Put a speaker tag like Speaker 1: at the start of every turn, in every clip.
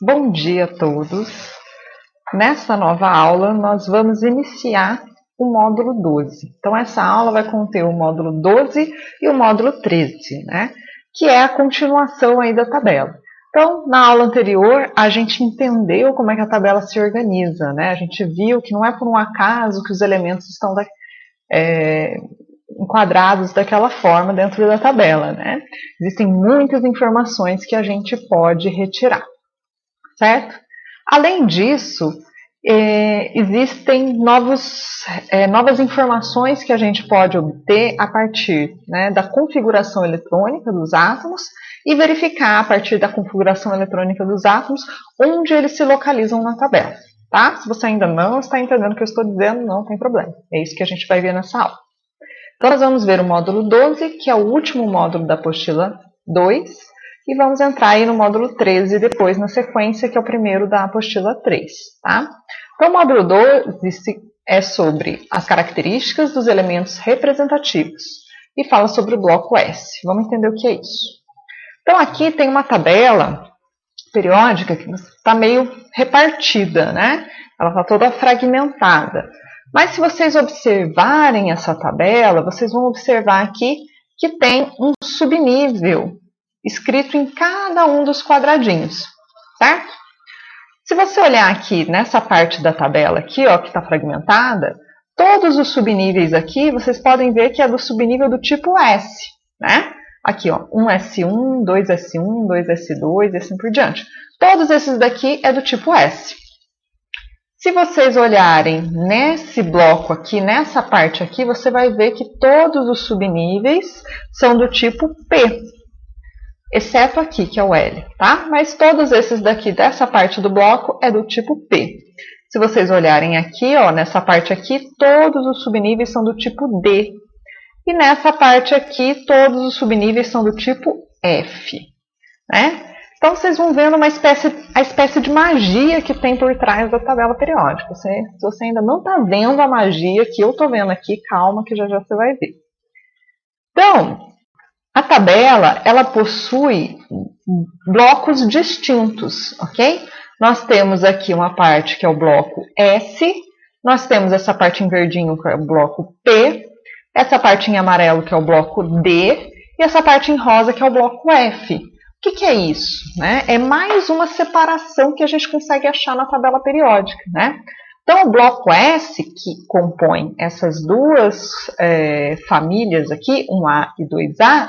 Speaker 1: Bom dia a todos! Nessa nova aula, nós vamos iniciar o módulo 12. Então, essa aula vai conter o módulo 12 e o módulo 13, né? Que é a continuação aí da tabela. Então, na aula anterior, a gente entendeu como é que a tabela se organiza, né? A gente viu que não é por um acaso que os elementos estão enquadrados daquela forma dentro da tabela, né? Existem muitas informações que a gente pode retirar, certo? Além disso, existem novas informações que a gente pode obter a partir, né, da configuração eletrônica dos átomos e verificar a partir da configuração eletrônica dos átomos onde eles se localizam na tabela, tá? Se você ainda não está entendendo o que eu estou dizendo, não tem problema. É isso que a gente vai ver nessa aula. Então, nós vamos ver o módulo 12, que é o último módulo da apostila 2, e vamos entrar aí no módulo 13 depois, na sequência, que é o primeiro da apostila 3, tá? Então, o módulo 12 é sobre as características dos elementos representativos e fala sobre o bloco S. Vamos entender o que é isso. Então, aqui tem uma tabela periódica que está meio repartida, né? Ela está toda fragmentada. Mas se vocês observarem essa tabela, vocês vão observar aqui que tem um subnível escrito em cada um dos quadradinhos, certo? Se você olhar aqui nessa parte da tabela aqui, ó, que está fragmentada, todos os subníveis aqui, vocês podem ver que é do subnível do tipo S, né? Aqui, ó, 1S1, 2S1, 2S2 e assim por diante. Todos esses daqui é do tipo S. Se vocês olharem nesse bloco aqui, nessa parte aqui, você vai ver que todos os subníveis são do tipo P, exceto aqui, que é o L, tá? Mas todos esses daqui, dessa parte do bloco, é do tipo P. Se vocês olharem aqui, ó, nessa parte aqui, todos os subníveis são do tipo D. E nessa parte aqui, todos os subníveis são do tipo F, né? Então, vocês vão vendo a espécie de magia que tem por trás da tabela periódica. Se você ainda não está vendo a magia que eu estou vendo aqui, calma que já já você vai ver. Então, a tabela, ela possui blocos distintos, ok? Nós temos aqui uma parte que é o bloco S, nós temos essa parte em verdinho que é o bloco P, essa parte em amarelo que é o bloco D, e essa parte em rosa que é o bloco F. O que é isso? Né? É mais uma separação que a gente consegue achar na tabela periódica, né? Então, o bloco S, que compõe essas duas famílias aqui, 1A e 2A,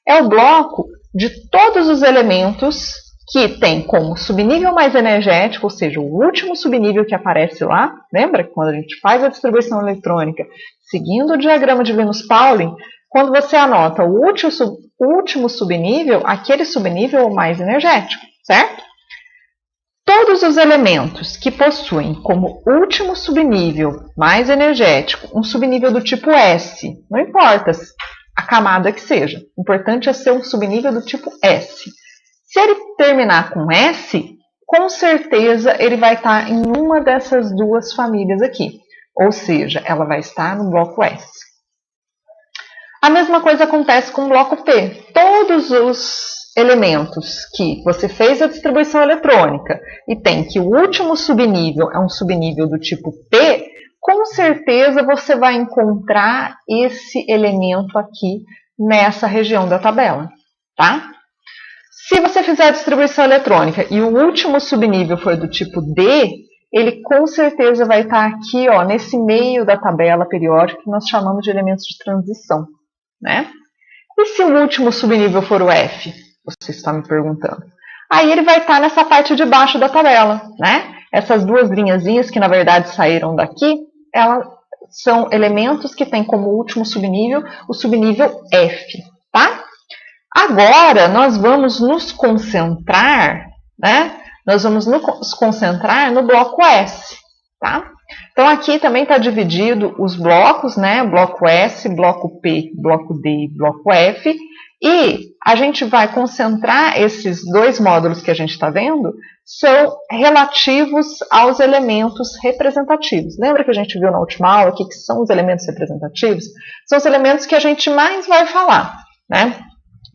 Speaker 1: é o bloco de todos os elementos que tem como subnível mais energético, ou seja, o último subnível que aparece lá. Lembra que quando a gente faz a distribuição eletrônica, seguindo o diagrama de Linus-Pauling, quando você anota o último subnível, aquele subnível é o mais energético, certo? Todos os elementos que possuem como último subnível mais energético um subnível do tipo S, não importa a camada que seja, o importante é ser um subnível do tipo S. Se ele terminar com S, com certeza ele vai estar em uma dessas duas famílias aqui, ou seja, ela vai estar no bloco S. A mesma coisa acontece com o bloco P. Todos os elementos que você fez a distribuição eletrônica e tem que o último subnível é um subnível do tipo P, com certeza você vai encontrar esse elemento aqui nessa região da tabela, tá? Se você fizer a distribuição eletrônica e o último subnível for do tipo D, ele com certeza vai estar aqui, ó, nesse meio da tabela periódica que nós chamamos de elementos de transição, né? E se o último subnível for o F? Você está me perguntando. Aí ele vai estar nessa parte de baixo da tabela, né? Essas duas linhazinhas que na verdade saíram daqui, elas são elementos que têm como último subnível o subnível F, tá? Agora nós vamos nos concentrar, né? Nós vamos nos concentrar no bloco S, tá? Então, aqui também está dividido os blocos, né? Bloco S, bloco P, bloco D e bloco F. E a gente vai concentrar esses dois módulos que a gente está vendo, são relativos aos elementos representativos. Lembra que a gente viu na última aula o que são os elementos representativos? São os elementos que a gente mais vai falar, né?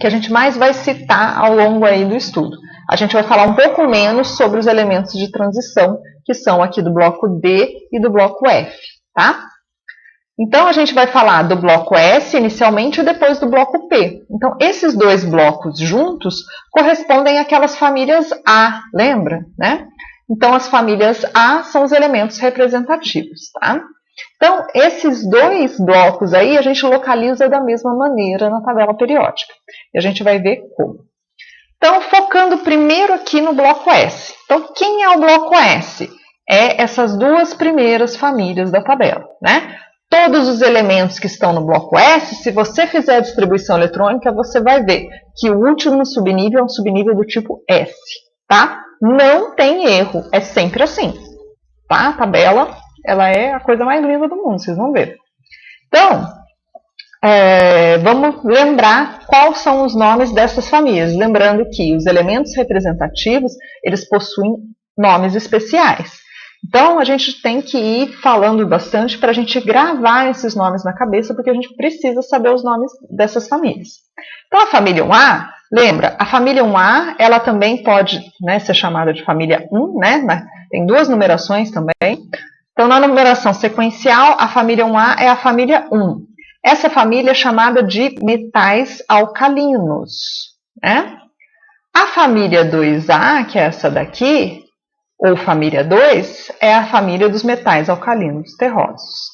Speaker 1: Que a gente mais vai citar ao longo aí do estudo. A gente vai falar um pouco menos sobre os elementos de transição, que são aqui do bloco D e do bloco F, tá? Então, a gente vai falar do bloco S inicialmente e depois do bloco P. Então, esses dois blocos juntos correspondem àquelas famílias A, lembra? Né? Então, as famílias A são os elementos representativos, tá? Então, esses dois blocos aí a gente localiza da mesma maneira na tabela periódica. E a gente vai ver como. Então, focando primeiro aqui no bloco S. Então, quem é o bloco S? É essas duas primeiras famílias da tabela, né? Todos os elementos que estão no bloco S, se você fizer a distribuição eletrônica, você vai ver que o último subnível é um subnível do tipo S, tá? Não tem erro, é sempre assim, tá? A tabela, ela é a coisa mais linda do mundo, vocês vão ver. Então, vamos lembrar quais são os nomes dessas famílias. Lembrando que os elementos representativos, eles possuem nomes especiais. Então, a gente tem que ir falando bastante para a gente gravar esses nomes na cabeça, porque a gente precisa saber os nomes dessas famílias. Então, a família 1A, lembra, a família 1A, ela também pode, né, ser chamada de família 1, né? Tem duas numerações também. Então, na numeração sequencial, a família 1A é a família 1. Essa família é chamada de metais alcalinos, né? A família 2A, que é essa daqui, ou família 2, é a família dos metais alcalinos terrosos.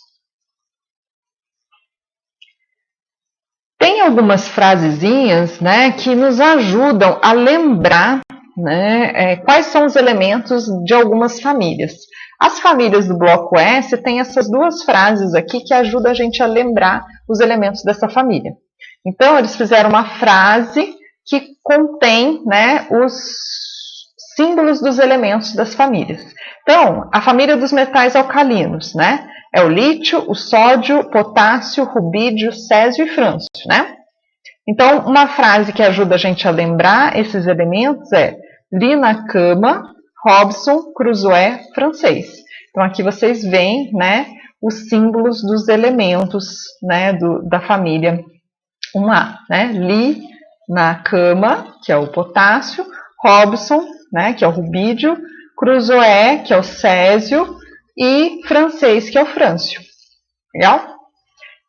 Speaker 1: Tem algumas frasezinhas, né, que nos ajudam a lembrar, né, quais são os elementos de algumas famílias. As famílias do bloco S têm essas duas frases aqui que ajudam a gente a lembrar os elementos dessa família. Então, eles fizeram uma frase que contém, né, os símbolos dos elementos das famílias. Então, a família dos metais alcalinos, né? É o lítio, o sódio, o potássio, o rubídio, o césio e frâncio, né? Então, uma frase que ajuda a gente a lembrar esses elementos é li na cama, Robson, Crusoe, francês. Então, aqui vocês veem, né, os símbolos dos elementos, né, da família 1A, né? Li na cama, que é o potássio, Robson, né, que é o rubídio, Crusoe, que é o césio, e francês, que é o frâncio. Legal?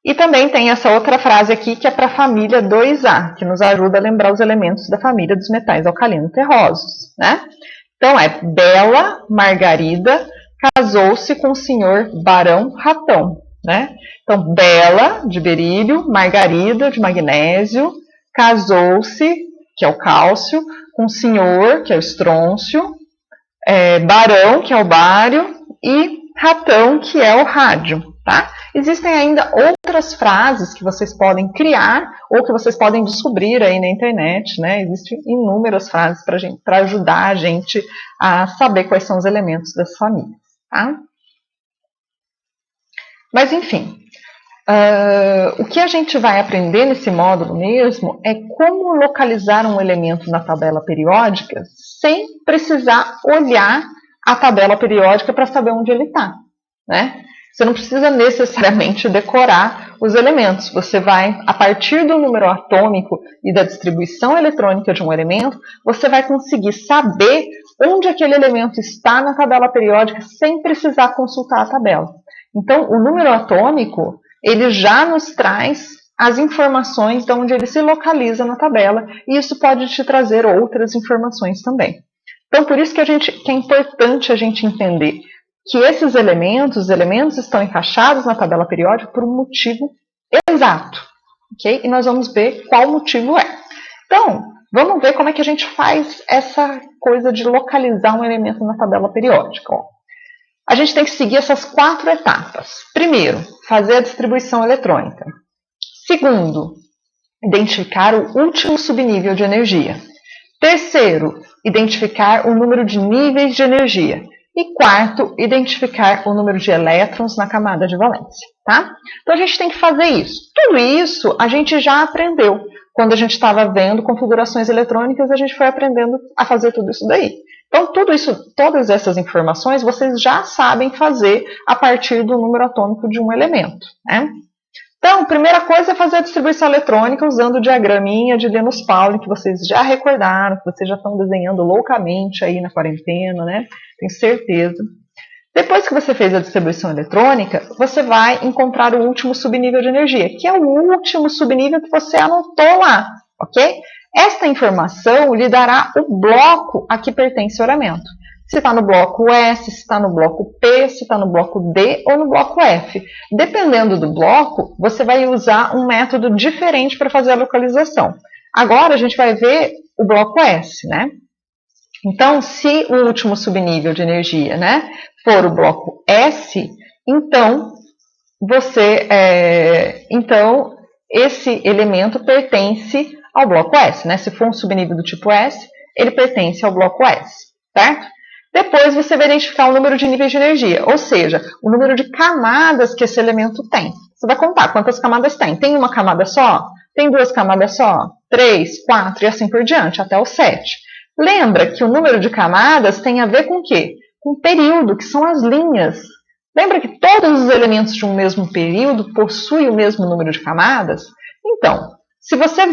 Speaker 1: E também tem essa outra frase aqui, que é para a família 2A, que nos ajuda a lembrar os elementos da família dos metais alcalinos terrosos, né? Então, é Bela Margarida casou-se com o senhor Barão Ratão, né? Então, Bela, de berílio, Margarida, de magnésio, casou-se, que é o cálcio, com o senhor, que é o estrôncio, Barão, que é o bário, e Ratão, que é o rádio, tá? Existem ainda outras frases que vocês podem criar ou que vocês podem descobrir aí na internet, né? Existem inúmeras frases para ajudar a gente a saber quais são os elementos das famílias, tá? Mas, enfim, o que a gente vai aprender nesse módulo mesmo é como localizar um elemento na tabela periódica sem precisar olhar a tabela periódica para saber onde ele está, né? Você não precisa necessariamente decorar os elementos. Você vai, a partir do número atômico e da distribuição eletrônica de um elemento, você vai conseguir saber onde aquele elemento está na tabela periódica sem precisar consultar a tabela. Então, o número atômico, ele já nos traz as informações de onde ele se localiza na tabela, e isso pode te trazer outras informações também. Então, por isso que é importante a gente entender que esses elementos, os elementos estão encaixados na tabela periódica por um motivo exato, ok? E nós vamos ver qual motivo é. Então, vamos ver como é que a gente faz essa coisa de localizar um elemento na tabela periódica. Ó. A gente tem que seguir essas 4 etapas. Primeiro, fazer a distribuição eletrônica. Segundo, identificar o último subnível de energia. Terceiro, identificar o número de níveis de energia. E quarto, identificar o número de elétrons na camada de valência, tá? Então, a gente tem que fazer isso. Tudo isso a gente já aprendeu. Quando a gente estava vendo configurações eletrônicas, a gente foi aprendendo a fazer tudo isso daí. Então, tudo isso, todas essas informações, vocês já sabem fazer a partir do número atômico de um elemento, né? Então, primeira coisa é fazer a distribuição eletrônica usando o diagraminha de Linus Pauling, que vocês já recordaram, que vocês já estão desenhando loucamente aí na quarentena, né? Tenho certeza. Depois que você fez a distribuição eletrônica, você vai encontrar o último subnível de energia, que é o último subnível que você anotou lá, ok? Esta informação lhe dará o bloco a que pertence o elemento. Se está no bloco S, se está no bloco P, se está no bloco D ou no bloco F. Dependendo do bloco, você vai usar um método diferente para fazer a localização. Agora a gente vai ver o bloco S, né? Então, se o último subnível de energia, né, for o bloco S, então esse elemento pertence ao bloco S, né? Se for um subnível do tipo S, ele pertence ao bloco S, certo? Depois você vai identificar o número de níveis de energia, ou seja, o número de camadas que esse elemento tem. Você vai contar quantas camadas tem. Tem uma camada só? Tem duas camadas só? 3, 4 e assim por diante, até o 7. Lembra que o número de camadas tem a ver com o quê? Com o período, que são as linhas. Lembra que todos os elementos de um mesmo período possuem o mesmo número de camadas? Então, se você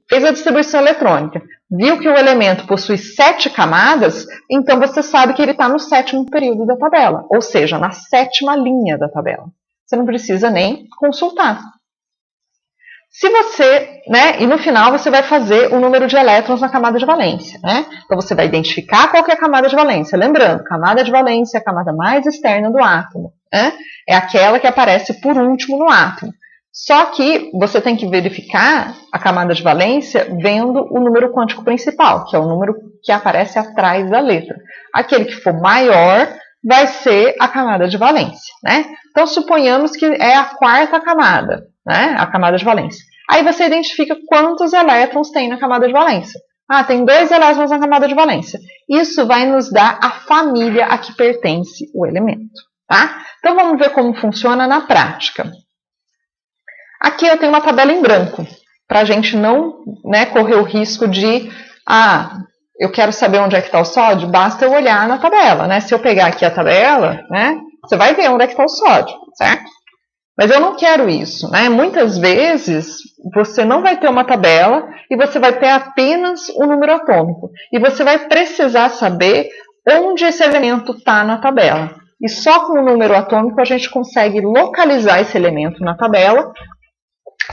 Speaker 1: fez a distribuição eletrônica, viu que o elemento possui 7 camadas, então você sabe que ele está no 7º período da tabela, ou seja, na 7ª linha da tabela. Você não precisa nem consultar. Se você, né, e no final você vai fazer o número de elétrons na camada de valência, né? Então você vai identificar qual que é a camada de valência. Lembrando, camada de valência é a camada mais externa do átomo, né? É aquela que aparece por último no átomo. Só que você tem que verificar a camada de valência vendo o número quântico principal, que é o número que aparece atrás da letra. Aquele que for maior vai ser a camada de valência, né? Então suponhamos que é a 4ª camada, né? A camada de valência. Aí você identifica quantos elétrons tem na camada de valência. Ah, tem 2 elétrons na camada de valência. Isso vai nos dar a família a que pertence o elemento, tá? Então vamos ver como funciona na prática. Aqui eu tenho uma tabela em branco, para a gente não, né, correr o risco de, eu quero saber onde é que está o sódio, basta eu olhar na tabela, né? Se eu pegar aqui a tabela, né, você vai ver onde é que está o sódio, certo? Mas eu não quero isso, né? Muitas vezes você não vai ter uma tabela e você vai ter apenas o número atômico. E você vai precisar saber onde esse elemento está na tabela. E só com o número atômico a gente consegue localizar esse elemento na tabela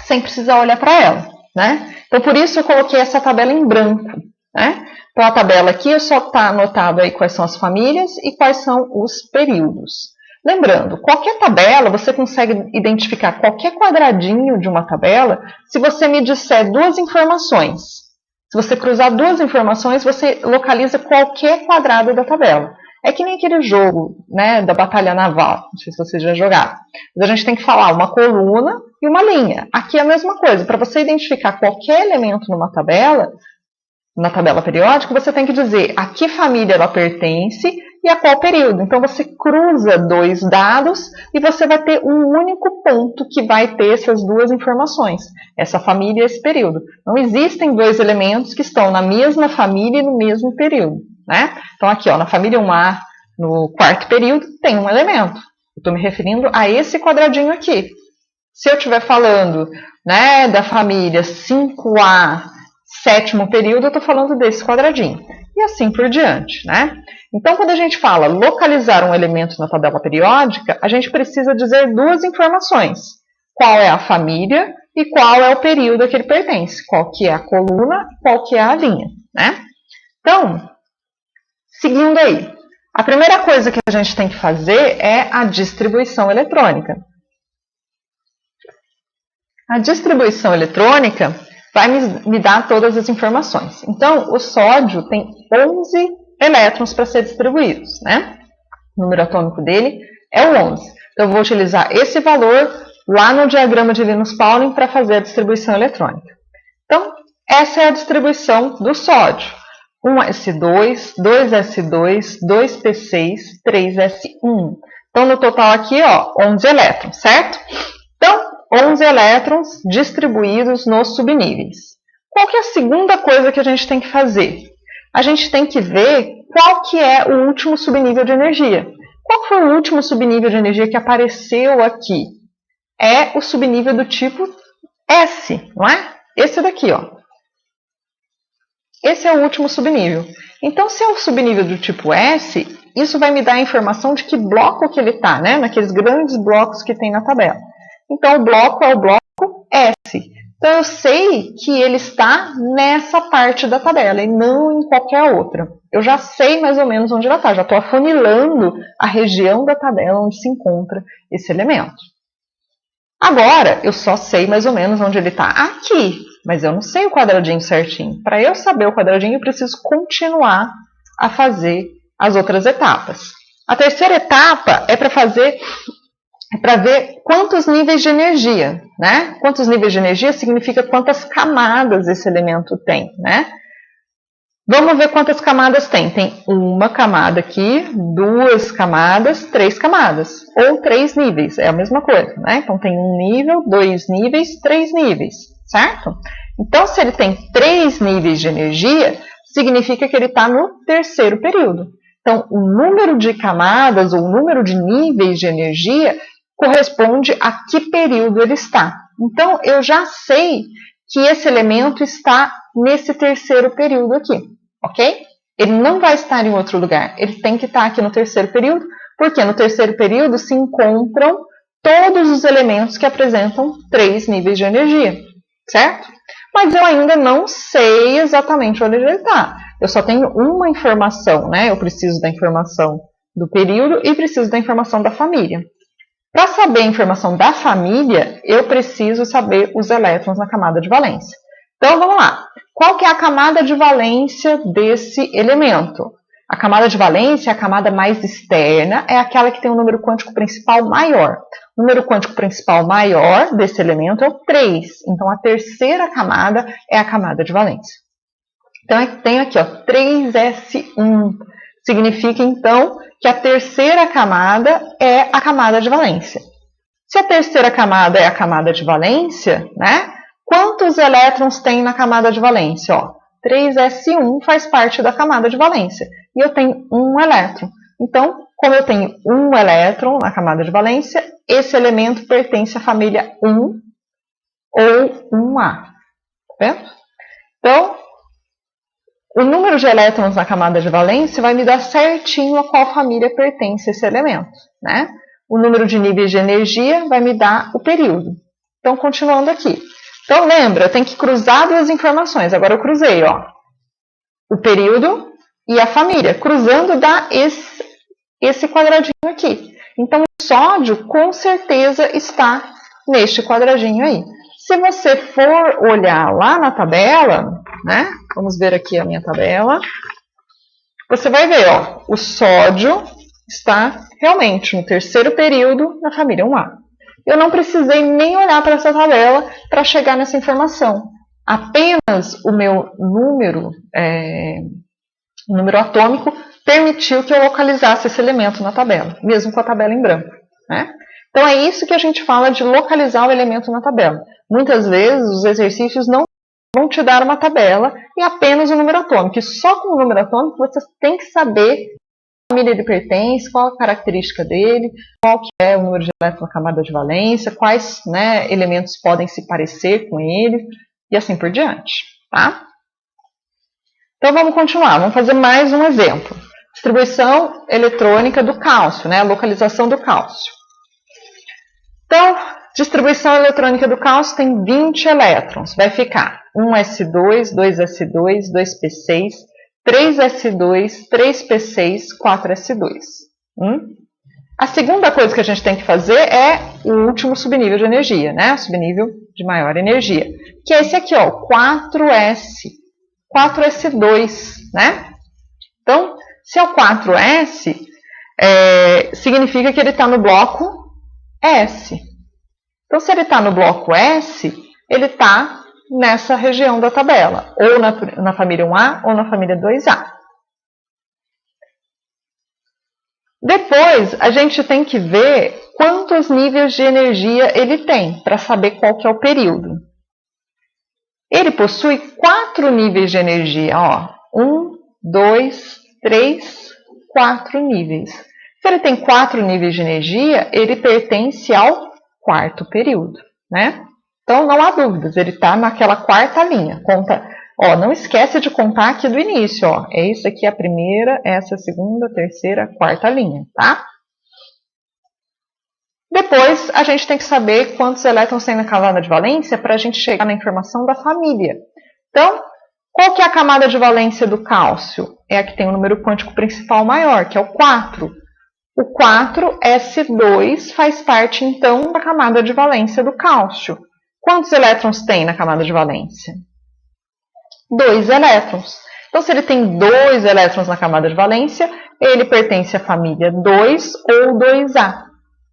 Speaker 1: sem precisar olhar para ela, né? Então, por isso eu coloquei essa tabela em branco, né? Então, a tabela aqui só está anotado aí quais são as famílias e quais são os períodos. Lembrando, qualquer tabela, você consegue identificar qualquer quadradinho de uma tabela se você me disser 2 informações. Se você cruzar 2 informações, você localiza qualquer quadrado da tabela. É que nem aquele jogo, né, da batalha naval, não sei se vocês já jogaram. Mas a gente tem que falar uma coluna e uma linha. Aqui é a mesma coisa. Para você identificar qualquer elemento numa tabela, na tabela periódica, você tem que dizer a que família ela pertence e a qual período. Então, você cruza 2 dados e você vai ter um único ponto que vai ter essas 2 informações, essa família e esse período. Não existem 2 elementos que estão na mesma família e no mesmo período, né? Então, aqui, ó, na família 1A, no 4º período, tem um elemento. Eu estou me referindo a esse quadradinho aqui. Se eu estiver falando, né, da família 5A, 7º período, eu estou falando desse quadradinho. E assim por diante, né? Então, quando a gente fala localizar um elemento na tabela periódica, a gente precisa dizer 2 informações. Qual é a família e qual é o período a que ele pertence. Qual que é a coluna, qual que é a linha, né? Então, seguindo aí. A primeira coisa que a gente tem que fazer é a distribuição eletrônica. A distribuição eletrônica vai me dar todas as informações. Então, o sódio tem 11 elétrons para ser distribuídos, né? O número atômico dele é o 11. Então, eu vou utilizar esse valor lá no diagrama de Linus Pauling para fazer a distribuição eletrônica. Então, essa é a distribuição do sódio. 1s2, 2s2, 2p6, 3s1. Então, no total aqui, ó, 11 elétrons, certo? Então, 11 elétrons distribuídos nos subníveis. Qual que é a segunda coisa que a gente tem que fazer? A gente tem que ver qual que é o último subnível de energia. Qual foi o último subnível de energia que apareceu aqui? é o subnível do tipo S, não é? Esse daqui, ó. Esse é o último subnível. Então, se é o subnível do tipo S, isso vai me dar a informação de que bloco que ele está, né? Naqueles grandes blocos que tem na tabela. Então, o bloco é o bloco S. Então, eu sei que ele está nessa parte da tabela e não em qualquer outra. Eu já sei mais ou menos onde ela está. Já estou afunilando a região da tabela onde se encontra esse elemento. Agora, eu só sei mais ou menos onde ele está aqui, mas eu não sei o quadradinho certinho. Para eu saber o quadradinho, eu preciso continuar a fazer as outras etapas. A terceira etapa é para ver quantos níveis de energia, né? Quantos níveis de energia significa quantas camadas esse elemento tem, né? Vamos ver quantas camadas tem. Tem uma camada aqui, duas camadas, três camadas. Ou três níveis, é a mesma coisa, né? Então, tem um nível, dois níveis, três níveis, certo? Então, se ele tem três níveis de energia, significa que ele está no terceiro período. Então, o número de camadas ou o número de níveis de energia corresponde a que período ele está. Então, eu já sei que esse elemento está nesse terceiro período aqui, ok? Ele não vai estar em outro lugar, ele tem que estar aqui no terceiro período, porque no terceiro período se encontram todos os elementos que apresentam três níveis de energia, certo? Mas eu ainda não sei exatamente onde ele está. Eu só tenho uma informação, né? Eu preciso da informação do período e preciso da informação da família. Para saber a informação da família, eu preciso saber os elétrons na camada de valência. Então, vamos lá. Qual que é a camada de valência desse elemento? A camada de valência, a camada mais externa, é aquela que tem um número quântico principal maior. O número quântico principal maior desse elemento é o 3. Então, a terceira camada é a camada de valência. Então, tem aqui, ó, 3s1. Significa, então, que a terceira camada é a camada de valência. Se a terceira camada é a camada de valência, né? Quantos elétrons tem na camada de valência? Ó, 3s1 faz parte da camada de valência. E eu tenho um elétron. Então, como eu tenho um elétron na camada de valência, esse elemento pertence à família 1 ou 1A. Tá vendo? Então, o número de elétrons na camada de valência vai me dar certinho a qual família pertence esse elemento, né? O número de níveis de energia vai me dar o período. Então, continuando aqui. Então, lembra, eu tenho que cruzar duas informações. Agora eu cruzei, ó, o período e a família. Cruzando dá esse quadradinho aqui. Então, o sódio, com certeza, está neste quadradinho aí. Se você for olhar lá na tabela, né? Vamos ver aqui a minha tabela. Você vai ver, ó, o sódio está realmente no terceiro período na família 1A. Eu não precisei nem olhar para essa tabela para chegar nessa informação. Apenas o meu número atômico permitiu que eu localizasse esse elemento na tabela, mesmo com a tabela em branco, né? Então, é isso que a gente fala de localizar o elemento na tabela. Muitas vezes, os exercícios não vão te dar uma tabela e apenas o número atômico. E só com o número atômico você tem que saber qual família ele pertence, qual a característica dele, qual que é o número de elétrons na camada de valência, quais, né, elementos podem se parecer com ele e assim por diante, tá? Então, vamos continuar. Vamos fazer mais um exemplo. Distribuição eletrônica do cálcio, né? A localização do cálcio. Então, distribuição eletrônica do cálcio tem 20 elétrons. Vai ficar 1s2, 2s2, 2p6, 3s2, 3p6, 4s2. A segunda coisa que a gente tem que fazer é o último subnível de energia, né? O subnível de maior energia. Que é esse aqui, ó, 4s2, né? Então, se é o 4s, significa que ele está no bloco S. Então, se ele está no bloco S, ele está nessa região da tabela, ou na família 1A ou na família 2A. Depois, a gente tem que ver quantos níveis de energia ele tem, para saber qual que é o período. Ele possui 4 níveis de energia, ó. 1, 2, 3, 4 níveis. Se ele tem 4 níveis de energia, ele pertence ao quarto período, né? Então, não há dúvidas, ele está naquela quarta linha. Conta, ó, não esquece de contar aqui do início, ó. É isso aqui a primeira, essa a segunda, terceira, quarta linha, tá? Depois, a gente tem que saber quantos elétrons tem na camada de valência para a gente chegar na informação da família. Então, qual que é a camada de valência do cálcio? É a que tem o número quântico principal maior, que é o 4. O 4s2 faz parte, então, da camada de valência do cálcio. Quantos elétrons tem na camada de valência? 2 elétrons. Então, se ele tem 2 elétrons na camada de valência, ele pertence à família 2 ou 2A.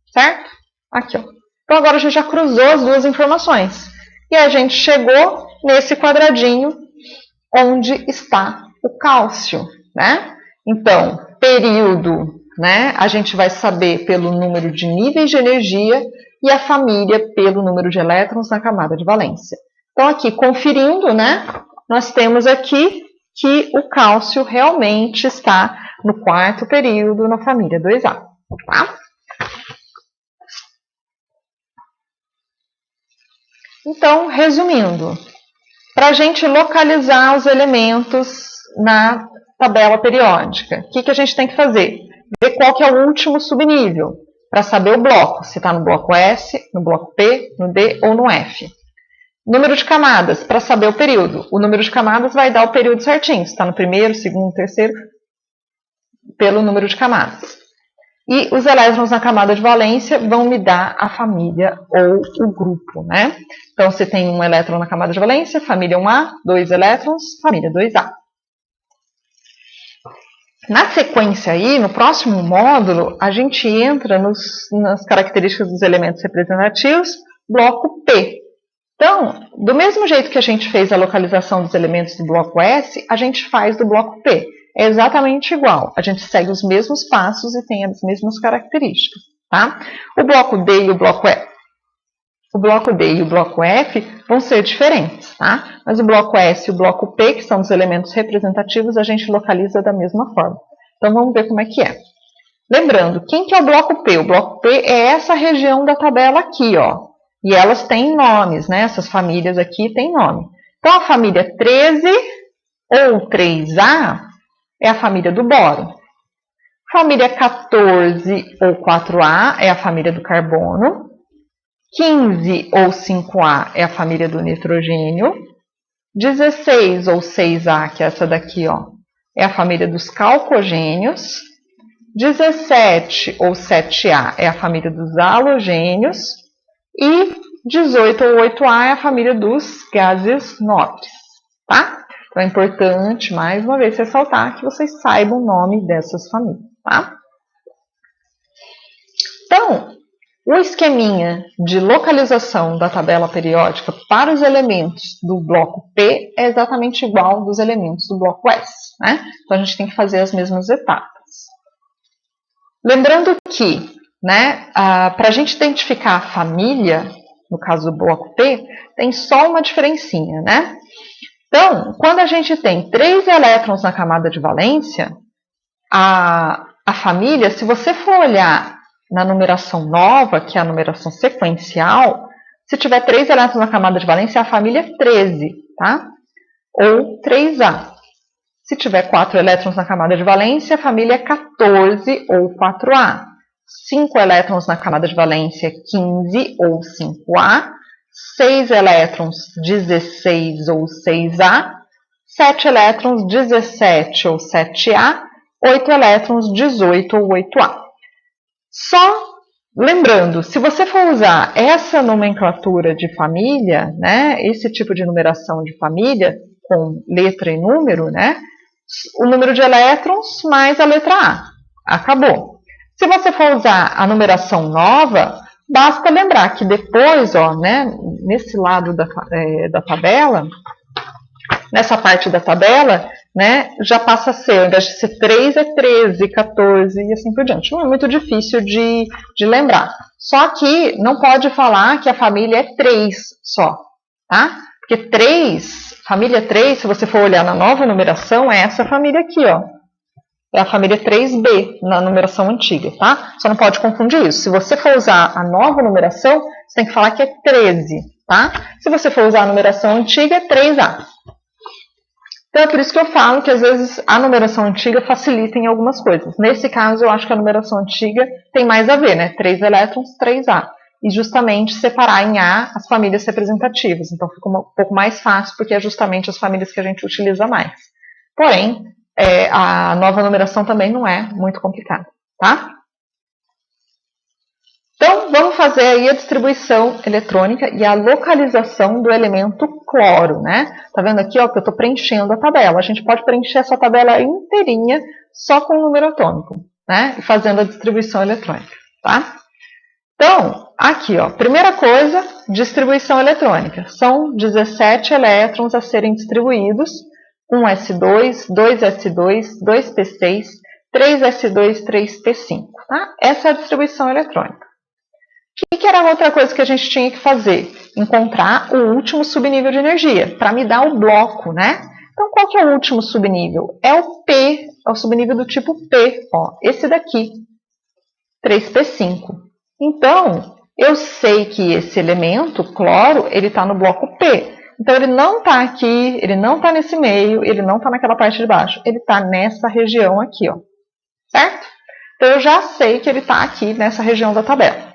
Speaker 1: Certo? Aqui, ó. Então, agora a gente já cruzou as duas informações. E a gente chegou nesse quadradinho onde está o cálcio, né? Então, período, né? A gente vai saber pelo número de níveis de energia e a família pelo número de elétrons na camada de valência. Então, aqui, conferindo, né? Nós temos aqui que o cálcio realmente está no quarto período na família 2A, tá? Então, resumindo, para a gente localizar os elementos na tabela periódica, o que a gente tem que fazer? Ver qual que é o último subnível, para saber o bloco, se está no bloco S, no bloco P, no D ou no F. Número de camadas, para saber o período. O número de camadas vai dar o período certinho, se está no primeiro, segundo, terceiro, pelo número de camadas. E os elétrons na camada de valência vão me dar a família ou o grupo, né? Então, se tem um elétron na camada de valência, família 1A, 2 elétrons, família 2A. Na sequência aí, no próximo módulo, a gente entra nas características dos elementos representativos, bloco P. Então, do mesmo jeito que a gente fez a localização dos elementos do bloco S, a gente faz do bloco P. É exatamente igual. A gente segue os mesmos passos e tem as mesmas características, tá? O bloco D e o bloco F, vão ser diferentes, tá? Mas o bloco S e o bloco P, que são os elementos representativos, a gente localiza da mesma forma. Então, vamos ver como é que é. Lembrando, quem que é o bloco P? O bloco P é essa região da tabela aqui, ó. E elas têm nomes, né? Essas famílias aqui têm nome. Então, a família 13 ou 3A é a família do boro. Família 14 ou 4A é a família do carbono. 15 ou 5A é a família do nitrogênio. 16 ou 6A, que é essa daqui, ó, é a família dos calcogênios. 17 ou 7A é a família dos halogênios. E 18 ou 8A é a família dos gases nobres, tá? Então, é importante, mais uma vez, ressaltar que vocês saibam o nome dessas famílias, tá? Então, o esqueminha de localização da tabela periódica para os elementos do bloco P é exatamente igual dos elementos do bloco S, né? Então, a gente tem que fazer as mesmas etapas. Lembrando que, né, para a gente identificar a família, no caso do bloco P, tem só uma diferencinha, né? Então, quando a gente tem 3 elétrons na camada de valência, a família, se você for olhar na numeração nova, que é a numeração sequencial, se tiver 3 elétrons na camada de valência, é a família 13, tá? Ou 3A. Se tiver 4 elétrons na camada de valência, a família é 14 ou 4A. 5 elétrons na camada de valência, 15 ou 5A. 6 elétrons, 16 ou 6A. 7 elétrons, 17 ou 7A. 8 elétrons, 18 ou 8A. Só lembrando, se você for usar essa nomenclatura de família, né, esse tipo de numeração de família, com letra e número, né, o número de elétrons mais a letra A. Acabou. Se você for usar a numeração nova, basta lembrar que depois, ó, né, nesse lado da tabela, nessa parte da tabela, né, já passa a ser, ao invés de ser 3, é 13, 14 e assim por diante. Não é muito difícil de lembrar. Só que não pode falar que a família é 3 só, tá? Porque 3, família 3, se você for olhar na nova numeração, é essa família aqui, ó. é a família 3B na numeração antiga, tá? Você não pode confundir isso. Se você for usar a nova numeração, você tem que falar que é 13, tá? Se você for usar a numeração antiga, é 3A. Então é por isso que eu falo que às vezes a numeração antiga facilita em algumas coisas. Nesse caso, eu acho que a numeração antiga tem mais a ver, né? 3 elétrons, 3A. E justamente separar em A as famílias representativas. Então fica um pouco mais fácil, porque é justamente as famílias que a gente utiliza mais. Porém, a nova numeração também não é muito complicada, tá? Então, vamos fazer aí a distribuição eletrônica e a localização do elemento cloro, né? Tá vendo aqui, ó, que eu estou preenchendo a tabela. A gente pode preencher essa tabela inteirinha só com o número atômico, né? E fazendo a distribuição eletrônica, tá? Então, aqui, ó, primeira coisa, distribuição eletrônica. São 17 elétrons a serem distribuídos. 1s2, 2s2, 2p6, 3s2, 3p5, tá? Essa é a distribuição eletrônica. O que era a outra coisa que a gente tinha que fazer? Encontrar o último subnível de energia, para me dar o bloco, né? Então, qual que é o último subnível? É o P, é o subnível do tipo P, ó, esse daqui, 3p5. Então, eu sei que esse elemento, cloro, ele está no bloco P. Então, ele não está aqui, ele não está nesse meio, ele não está naquela parte de baixo, ele está nessa região aqui, ó, certo? Então, eu já sei que ele está aqui nessa região da tabela.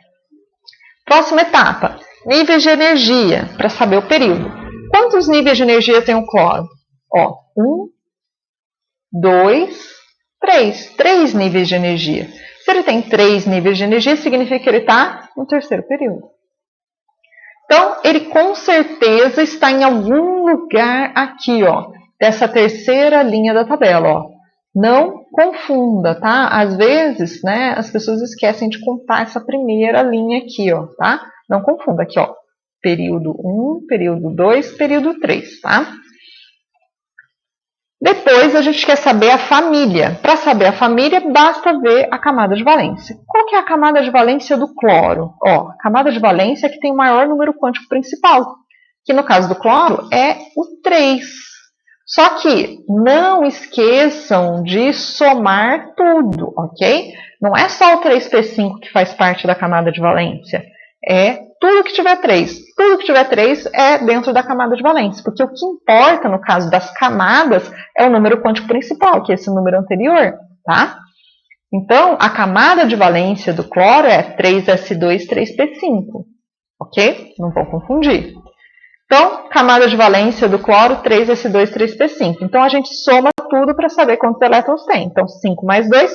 Speaker 1: Próxima etapa, níveis de energia, para saber o período. Quantos níveis de energia tem o cloro? Ó, 1, 2, 3. 3 níveis de energia. Se ele tem 3 níveis de energia, significa que ele está no terceiro período. Então, ele com certeza está em algum lugar aqui, ó, dessa terceira linha da tabela, ó. Não confunda, tá? Às vezes, né, as pessoas esquecem de contar essa primeira linha aqui, ó, tá? Não confunda aqui, ó. Período 1, período 2, período 3, tá? Depois, a gente quer saber a família. Para saber a família, basta ver a camada de valência. Qual que é a camada de valência do cloro? Ó, a camada de valência é que tem o maior número quântico principal, que no caso do cloro é o 3. Só que não esqueçam de somar tudo, ok? Não é só o 3p5 que faz parte da camada de valência. É tudo que tiver 3. Tudo que tiver 3 é dentro da camada de valência. Porque o que importa, no caso das camadas, é o número quântico principal, que é esse número anterior, tá? Então, a camada de valência do cloro é 3s2, 3p5, ok? Não vão confundir. Então, camada de valência do cloro, 3s2, 3p5. Então, a gente soma tudo para saber quantos elétrons tem. Então, 5 mais 2,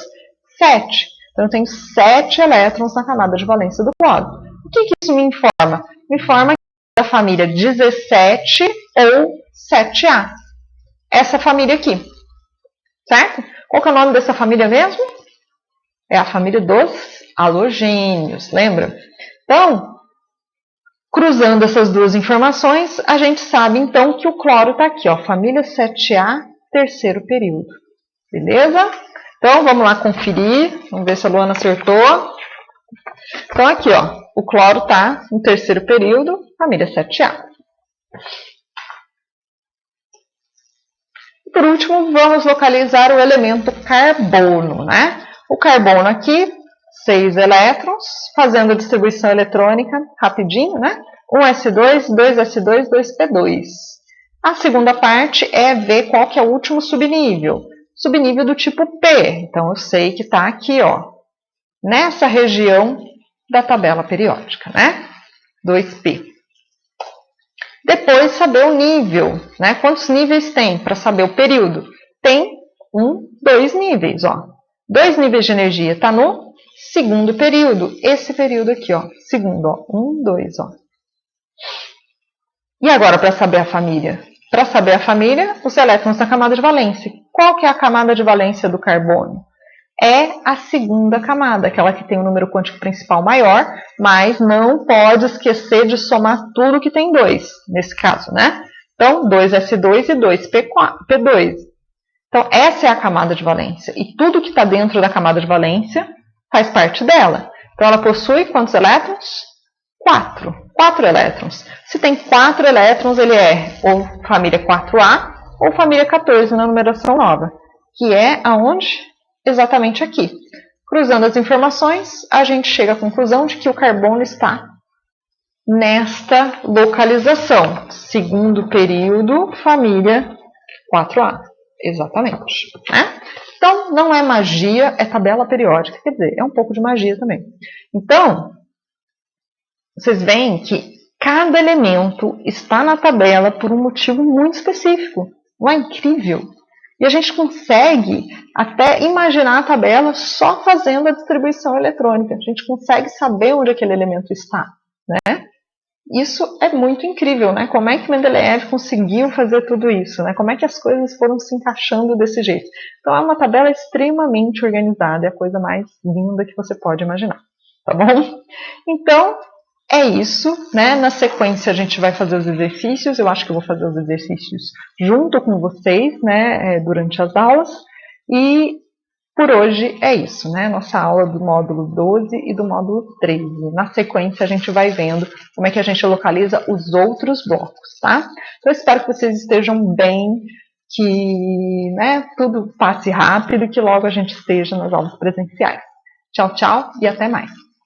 Speaker 1: 7. Então, eu tenho 7 elétrons na camada de valência do cloro. O que isso me informa? Me informa que é da família 17 ou 7A. Essa família aqui. Certo? Qual que é o nome dessa família mesmo? É a família dos halogênios. Lembra? Então, cruzando essas duas informações, a gente sabe então que o cloro está aqui, ó, família 7A, terceiro período. Beleza? Então vamos lá conferir, vamos ver se a Luana acertou. Então aqui, ó, o cloro está no terceiro período, família 7A. E por último, vamos localizar o elemento carbono, né? O carbono aqui, 6 elétrons, fazendo a distribuição eletrônica rapidinho, né? 1s2, 2s2, 2p2. A segunda parte é ver qual que é o último subnível. Subnível do tipo P. Então, eu sei que está aqui, ó, nessa região da tabela periódica, né? 2p. Depois, saber o nível, né? Quantos níveis tem para saber o período? Tem 2 níveis, ó. 2 níveis de energia, está no segundo período. Esse período aqui, ó, segundo, ó, 1, 2, ó. E agora, para saber a família? Para saber a família, os elétrons na camada de valência. Qual que é a camada de valência do carbono? É a segunda camada, aquela que tem o número quântico principal maior, mas não pode esquecer de somar tudo que tem 2, nesse caso, né? Então, 2s2 e 2p2. Então, essa é a camada de valência. E tudo que está dentro da camada de valência faz parte dela. Então, ela possui quantos elétrons? 4. 4 elétrons. Se tem 4 elétrons, ele é ou família 4A ou família 14 na numeração nova. Que é aonde? exatamente aqui. Cruzando as informações, a gente chega à conclusão de que o carbono está nesta localização. Segundo período, família 4A. Exatamente. Né? Então, não é magia, é tabela periódica. Quer dizer, é um pouco de magia também. Então, vocês veem que cada elemento está na tabela por um motivo muito específico. Não é incrível? E a gente consegue até imaginar a tabela só fazendo a distribuição eletrônica. A gente consegue saber onde aquele elemento está, né? Isso é muito incrível, né? Como é que Mendeleev conseguiu fazer tudo isso, né? Como é que as coisas foram se encaixando desse jeito? Então é uma tabela extremamente organizada, é a coisa mais linda que você pode imaginar, tá bom? Então é isso, né? Na sequência a gente vai fazer os exercícios. Eu acho que eu vou fazer os exercícios junto com vocês, né? Durante as aulas. E por hoje é isso, né? Nossa aula do módulo 12 e do módulo 13. Na sequência a gente vai vendo como é que a gente localiza os outros blocos, tá? Então eu espero que vocês estejam bem, que, né, tudo passe rápido e que logo a gente esteja nas aulas presenciais. Tchau, tchau e até mais.